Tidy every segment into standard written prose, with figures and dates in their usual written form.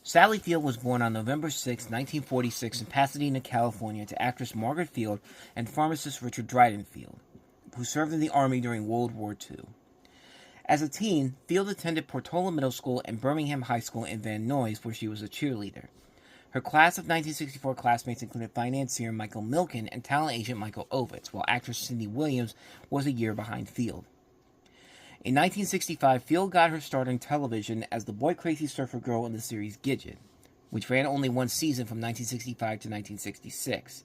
Sally Field was born on November 6, 1946 in Pasadena, California to actress Margaret Field and pharmacist Richard Dryden Field, who served in the Army during World War II. As a teen, Field attended Portola Middle School and Birmingham High School in Van Nuys, where she was a cheerleader. Her class of 1964 classmates included financier Michael Milken and talent agent Michael Ovitz, while actress Cindy Williams was a year behind Field. In 1965, Field got her start on television as the boy crazy surfer girl in the series Gidget, which ran only one season from 1965 to 1966.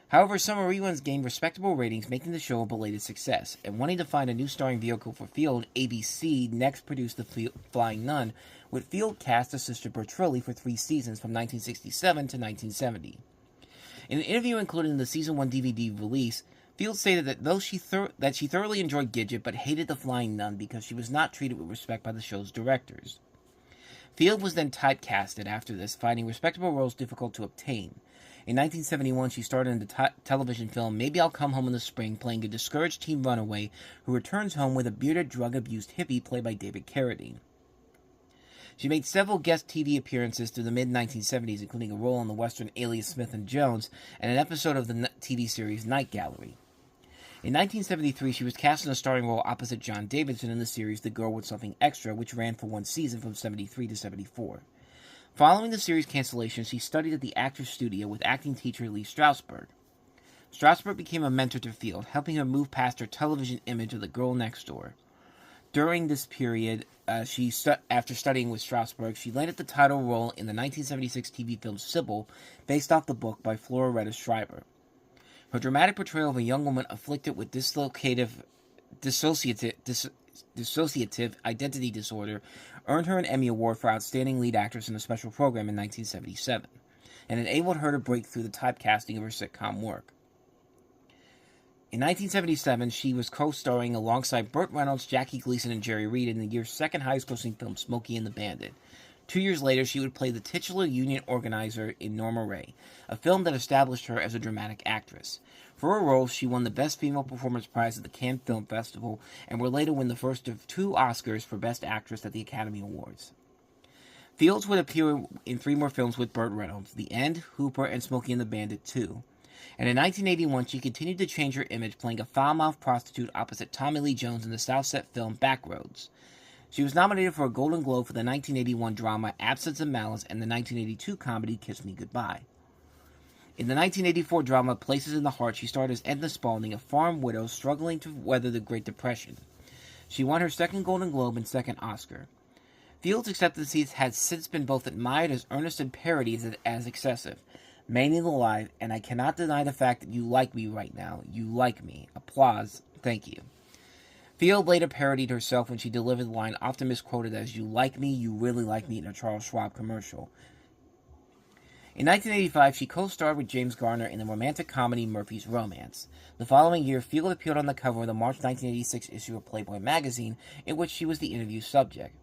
However, summer reruns gained respectable ratings, making the show a belated success. And wanting to find a new starring vehicle for Field, ABC next produced The Flying Nun, with Field cast as Sister Bertrilli for 3 seasons from 1967 to 1970. In an interview included in the Season 1 DVD release, Field stated that she thoroughly enjoyed Gidget but hated The Flying Nun because she was not treated with respect by the show's directors. Field was then typecasted after this, finding respectable roles difficult to obtain. In 1971, she starred in the television film Maybe I'll Come Home in the Spring, playing a discouraged teen runaway who returns home with a bearded, drug-abused hippie played by David Carradine. She made several guest TV appearances through the mid-1970s, including a role in the western Alias Smith and Jones and an episode of the TV series Night Gallery. In 1973, she was cast in a starring role opposite John Davidson in the series The Girl with Something Extra, which ran for 1 season from 73 to 74. Following the series cancellation, she studied at the Actors Studio with acting teacher Lee Strasberg. Strasberg became a mentor to Field, helping her move past her television image of the girl next door. During this period, after studying with Strasberg, she landed the title role in the 1976 TV film Sybil, based off the book by Floretta Schreiber. Her dramatic portrayal of a young woman afflicted with dissociative identity disorder earned her an Emmy Award for Outstanding Lead Actress in a Special Program in 1977, and enabled her to break through the typecasting of her sitcom work. In 1977, she was co-starring alongside Burt Reynolds, Jackie Gleason, and Jerry Reed in the year's second highest-grossing film, Smokey and the Bandit. 2 years later, she would play the titular union organizer in Norma Rae, a film that established her as a dramatic actress. For her role, she won the Best Female Performance Prize at the Cannes Film Festival, and would later win the first of 2 Oscars for Best Actress at the Academy Awards. Fields would appear in 3 more films with Burt Reynolds, The End, Hooper, and Smokey and the Bandit 2. And in 1981, she continued to change her image, playing a foul-mouthed prostitute opposite Tommy Lee Jones in the South Set film Backroads. She was nominated for a Golden Globe for the 1981 drama Absence and Malice and the 1982 comedy Kiss Me Goodbye. In the 1984 drama Places in the Heart, she starred as Edna Spaulding, a farm widow struggling to weather the Great Depression. She won her second Golden Globe and second Oscar. Fields' acceptances has since been both admired as earnest and parodied as excessive. Maning alive, and I cannot deny the fact that you like me right now. You like me. Applause. Thank you. Field later parodied herself when she delivered the line often misquoted as, "You like me, you really like me," in a Charles Schwab commercial. In 1985, she co-starred with James Garner in the romantic comedy Murphy's Romance. The following year, Field appeared on the cover of the March 1986 issue of Playboy magazine, in which she was the interview subject.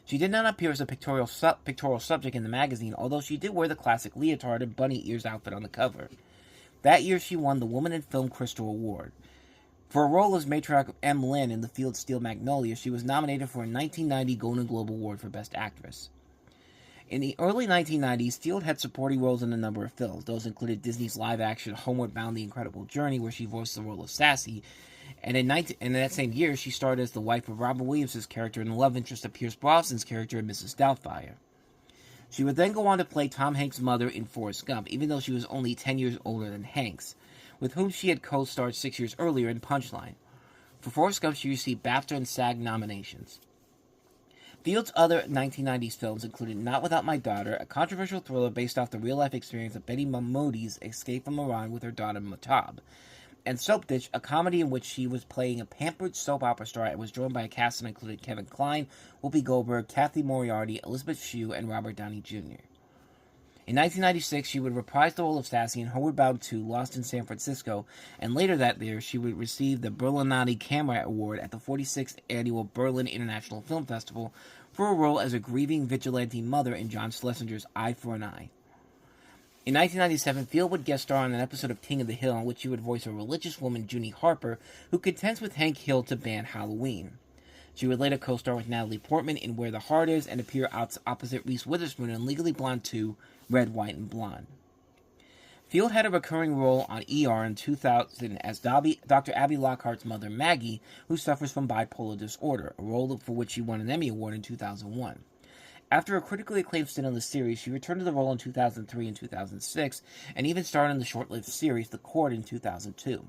She did not appear as a pictorial subject in the magazine, although she did wear the classic leotard and bunny ears outfit on the cover. That year, she won the Woman in Film Crystal Award. For a role as matriarch M. Lynn in the Field Steel Magnolia, she was nominated for a 1990 Golden Globe Award for Best Actress. In the early 1990s, Field had supporting roles in a number of films. Those included Disney's live-action Homeward Bound: The Incredible Journey, where she voiced the role of Sassy, and in that same year, she starred as the wife of Robin Williams' character and the love interest of Pierce Brosnan's character in Mrs. Doubtfire. She would then go on to play Tom Hanks' mother in Forrest Gump, even though she was only 10 years older than Hanks, with whom she had co-starred 6 years earlier in Punchline. For Forrest Gump, she received BAFTA and SAG nominations. Field's other 1990s films included Not Without My Daughter, a controversial thriller based off the real-life experience of Betty Modi's escape from Iran with her daughter Matab, and Soap Dish, a comedy in which she was playing a pampered soap opera star and was joined by a cast that included Kevin Kline, Whoopi Goldberg, Kathy Moriarty, Elizabeth Shue, and Robert Downey Jr. In 1996, she would reprise the role of Sassy in Homeward Bound 2, Lost in San Francisco, and later that year, she would receive the Berlinati Camera Award at the 46th Annual Berlin International Film Festival for a role as a grieving vigilante mother in John Schlesinger's Eye for an Eye. In 1997, Field would guest star on an episode of King of the Hill in which she would voice a religious woman, Junie Harper, who contends with Hank Hill to ban Halloween. She would later co-star with Natalie Portman in Where the Heart Is and appear opposite Reese Witherspoon in Legally Blonde 2, Red, White, and Blonde. Field had a recurring role on ER in 2000 as Dr. Abby Lockhart's mother, Maggie, who suffers from bipolar disorder, a role for which she won an Emmy Award in 2001. After a critically acclaimed stint on the series, she returned to the role in 2003 and 2006, and even starred in the short-lived series The Court in 2002.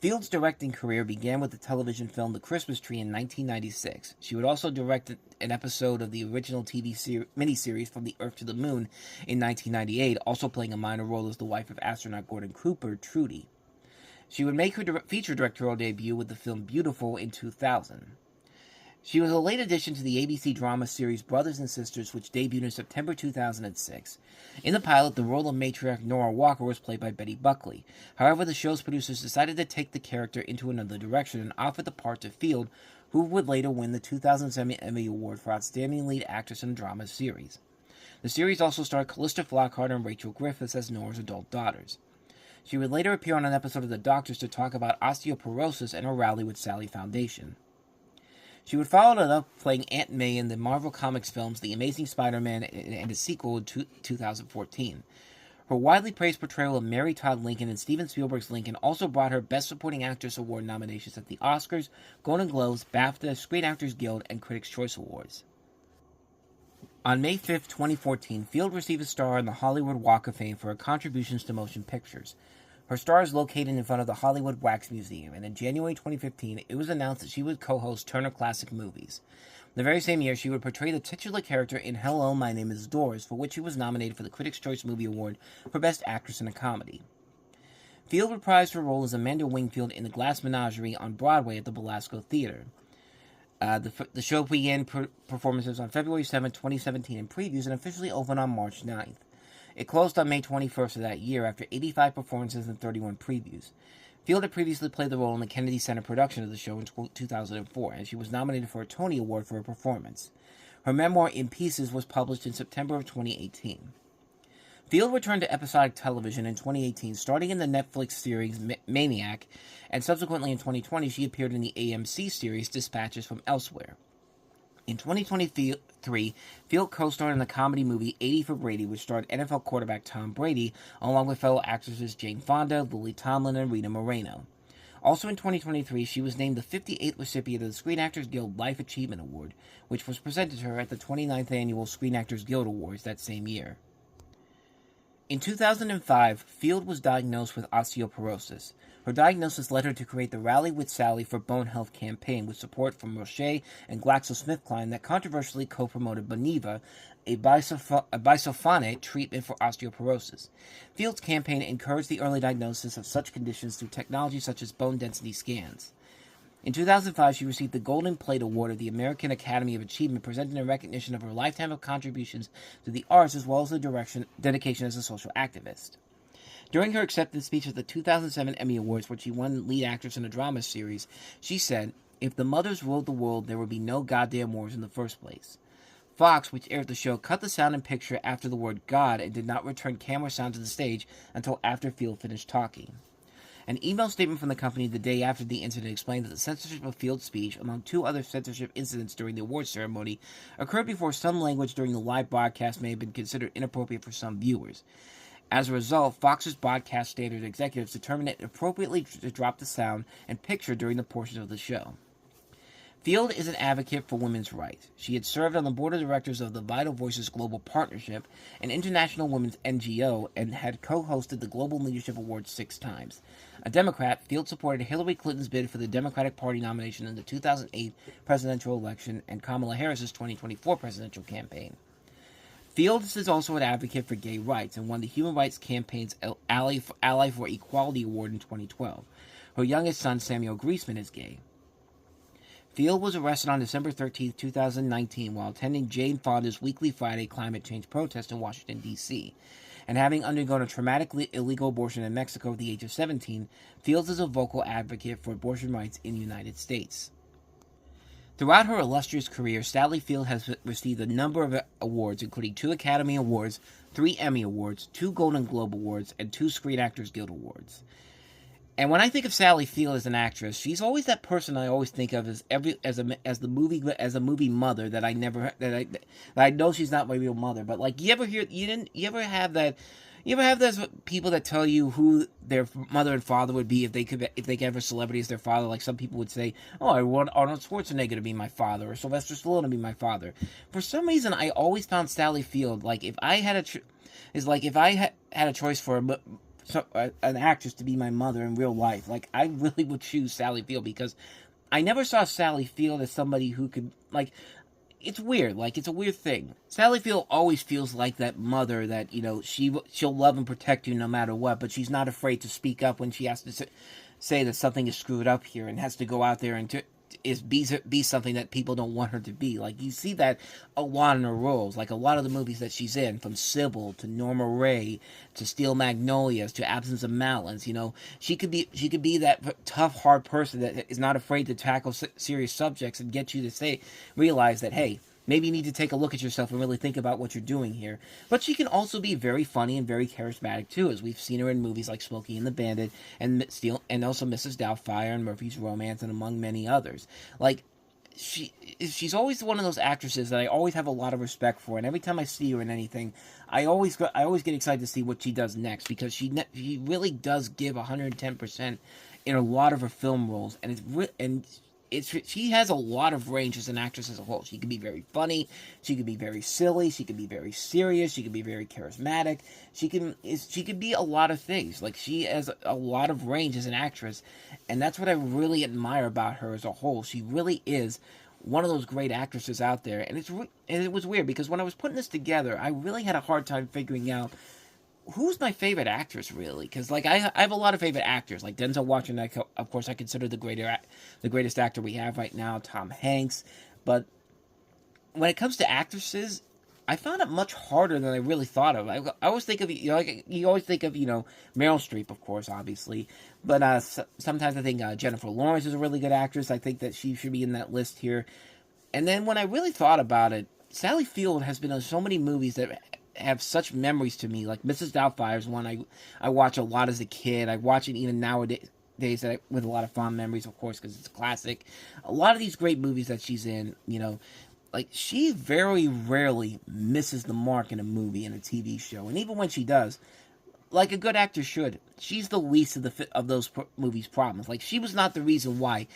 Field's directing career began with the television film The Christmas Tree in 1996. She would also direct an episode of the original TV miniseries From the Earth to the Moon in 1998, also playing a minor role as the wife of astronaut Gordon Cooper, Trudy. She would make her feature directorial debut with the film Beautiful in 2000. She was a late addition to the ABC drama series Brothers and Sisters, which debuted in September 2006. In the pilot, the role of matriarch Nora Walker was played by Betty Buckley. However, the show's producers decided to take the character into another direction and offered the part to Field, who would later win the 2007 Emmy Award for Outstanding Lead Actress in a Drama Series. The series also starred Callista Flockhart and Rachel Griffiths as Nora's adult daughters. She would later appear on an episode of The Doctors to talk about osteoporosis and her Rally with Sally Foundation. She would follow it up playing Aunt May in the Marvel Comics films The Amazing Spider-Man and its sequel in 2014. Her widely praised portrayal of Mary Todd Lincoln in Steven Spielberg's Lincoln also brought her Best Supporting Actress Award nominations at the Oscars, Golden Globes, BAFTA, Screen Actors Guild, and Critics' Choice Awards. On May 5, 2014, Field received a star on the Hollywood Walk of Fame for her contributions to motion pictures. Her star is located in front of the Hollywood Wax Museum, and in January 2015, it was announced that she would co-host Turner Classic Movies. The very same year, she would portray the titular character in Hello, My Name is Doris, for which she was nominated for the Critics' Choice Movie Award for Best Actress in a Comedy. Field reprised her role as Amanda Wingfield in The Glass Menagerie on Broadway at the Belasco Theater. The show began performances on February 7, 2017 in previews and officially opened on March 9th. It closed on May 21st of that year after 85 performances and 31 previews. Field had previously played the role in the Kennedy Center production of the show in 2004, and she was nominated for a Tony Award for her performance. Her memoir, In Pieces, was published in September of 2018. Field returned to episodic television in 2018, starting in the Netflix series Maniac, and subsequently in 2020 she appeared in the AMC series Dispatches from Elsewhere. In 2023, Field co-starred in the comedy movie 80 for Brady, which starred NFL quarterback Tom Brady, along with fellow actresses Jane Fonda, Lily Tomlin, and Rita Moreno. Also in 2023, she was named the 58th recipient of the Screen Actors Guild Life Achievement Award, which was presented to her at the 29th Annual Screen Actors Guild Awards that same year. In 2005, Field was diagnosed with osteoporosis. Her diagnosis led her to create the Rally with Sally for Bone Health campaign with support from Roche and GlaxoSmithKline that controversially co-promoted Boniva, a bisulfonate treatment for osteoporosis. Field's campaign encouraged the early diagnosis of such conditions through technology such as bone density scans. In 2005, she received the Golden Plate Award of the American Academy of Achievement, presented in recognition of her lifetime of contributions to the arts as well as her dedication as a social activist. During her acceptance speech at the 2007 Emmy Awards, where she won lead actress in a drama series, she said, "If the mothers ruled the world, there would be no goddamn wars in the first place." Fox, which aired the show, cut the sound and picture after the word God and did not return camera sound to the stage until after Field finished talking. An email statement from the company the day after the incident explained that the censorship of Field's speech, among two other censorship incidents during the awards ceremony, occurred before some language during the live broadcast may have been considered inappropriate for some viewers. As a result, Fox's broadcast standards executives determined it appropriately to drop the sound and picture during the portions of the show. Field is an advocate for women's rights. She had served on the board of directors of the Vital Voices Global Partnership, an international women's NGO, and had co-hosted the Global Leadership Awards 6 times. A Democrat, Field supported Hillary Clinton's bid for the Democratic Party nomination in the 2008 presidential election and Kamala Harris's 2024 presidential campaign. Fields is also an advocate for gay rights and won the Human Rights Campaign's Ally for Equality Award in 2012. Her youngest son, Samuel Griezmann, is gay. Field was arrested on December 13, 2019, while attending Jane Fonda's weekly Friday climate change protest in Washington, D.C. And having undergone a traumatic illegal abortion in Mexico at the age of 17, Fields is a vocal advocate for abortion rights in the United States. Throughout her illustrious career, Sally Field has received a number of awards, including 2 Academy Awards, 3 Emmy Awards, 2 Golden Globe Awards, and 2 Screen Actors Guild Awards. And when I think of Sally Field as an actress, she's always that person I always think of as a movie mother that I never that I know she's not my real mother. But like you ever have that. You ever have those people that tell you who their mother and father would be if they could have a celebrity as their father? Like some people would say, "Oh, I want Arnold Schwarzenegger to be my father, or Sylvester Stallone to be my father." For some reason, I always found Sally Field like if I had had a choice for an actress to be my mother in real life, like I really would choose Sally Field because I never saw Sally Field as somebody who could like. It's weird, like it's a weird thing. Sally Field always feels like that mother that she'll love and protect you no matter what, but she's not afraid to speak up when she has to say that something is screwed up here and has to go out there and be something that people don't want her to be. Like you see that a lot in her roles, like a lot of the movies that she's in, from Sybil to Norma Ray to Steel Magnolias to Absence of Malice. She could be that tough, hard person that is not afraid to tackle serious subjects and get you to realize that, hey, maybe you need to take a look at yourself and really think about what you're doing here. But she can also be very funny and very charismatic too, as we've seen her in movies like Smokey and the Bandit and also Mrs. Doubtfire and Murphy's Romance and among many others. Like she's always one of those actresses that I always have a lot of respect for, and every time I see her in anything, I always get excited to see what she does next because she really does give 110% in a lot of her film roles, and she has a lot of range as an actress as a whole. She can be very funny, she can be very silly, she can be very serious, she can be very charismatic. She can be a lot of things. Like she has a lot of range as an actress, and that's what I really admire about her as a whole. She really is one of those great actresses out there, and it was weird because when I was putting this together, I really had a hard time figuring out who's my favorite actress, really? Because like I have a lot of favorite actors, like Denzel Washington. Of course, I consider the greatest actor we have right now, Tom Hanks. But when it comes to actresses, I found it much harder than I really thought of. I always think of you always think of Meryl Streep, of course, obviously, but sometimes I think Jennifer Lawrence is a really good actress. I think that she should be in that list here. And then when I really thought about it, Sally Field has been in so many movies that have such memories to me. Like Mrs. Doubtfire is one I watch a lot as a kid. I watch it even nowadays with a lot of fond memories, of course, because it's a classic. A lot of these great movies that she's in, like she very rarely misses the mark in a movie and a TV show, and even when she does, like a good actor should, she's the least of those movies' problems. Like she was not the reason why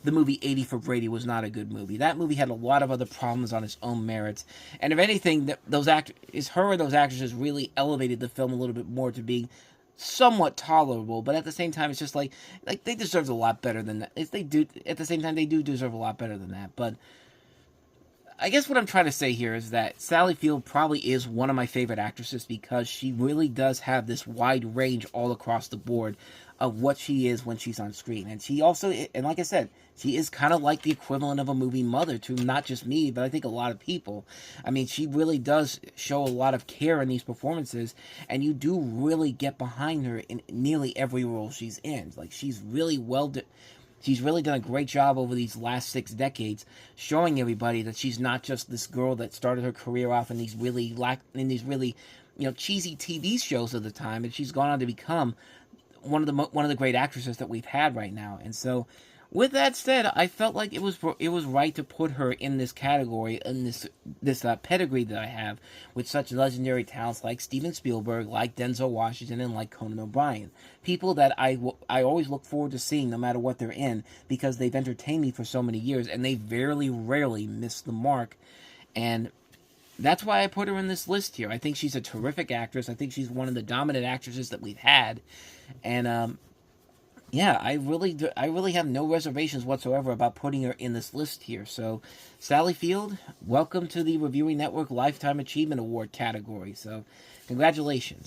the movie 80 for Brady was not a good movie. That movie had a lot of other problems on its own merits. And if anything, those actresses really elevated the film a little bit more to being somewhat tolerable. But at the same time, it's just like they deserved a lot better than that. If they do, at the same time, they do deserve a lot better than that. But I guess what I'm trying to say here is that Sally Field probably is one of my favorite actresses because she really does have this wide range all across the board of what she is when she's on screen. And she also, and like I said, she is kind of like the equivalent of a movie mother to not just me, but I think a lot of people. I mean, she really does show a lot of care in these performances, and you do really get behind her in nearly every role she's in. Like, she's really done a great job over these last 6 decades, showing everybody that she's not just this girl that started her career off in these really cheesy TV shows of the time, and she's gone on to become one of the great actresses that we've had right now. And so, with that said, I felt like it was right to put her in this category, in this pedigree that I have with such legendary talents like Steven Spielberg, like Denzel Washington, and like Conan O'Brien. People that I always look forward to seeing no matter what they're in because they've entertained me for so many years and they very rarely miss the mark. And that's why I put her in this list here. I think she's a terrific actress. I think she's one of the dominant actresses that we've had. And yeah, I really have no reservations whatsoever about putting her in this list here. So, Sally Field, welcome to the Reviewing Network Lifetime Achievement Award category. So, congratulations.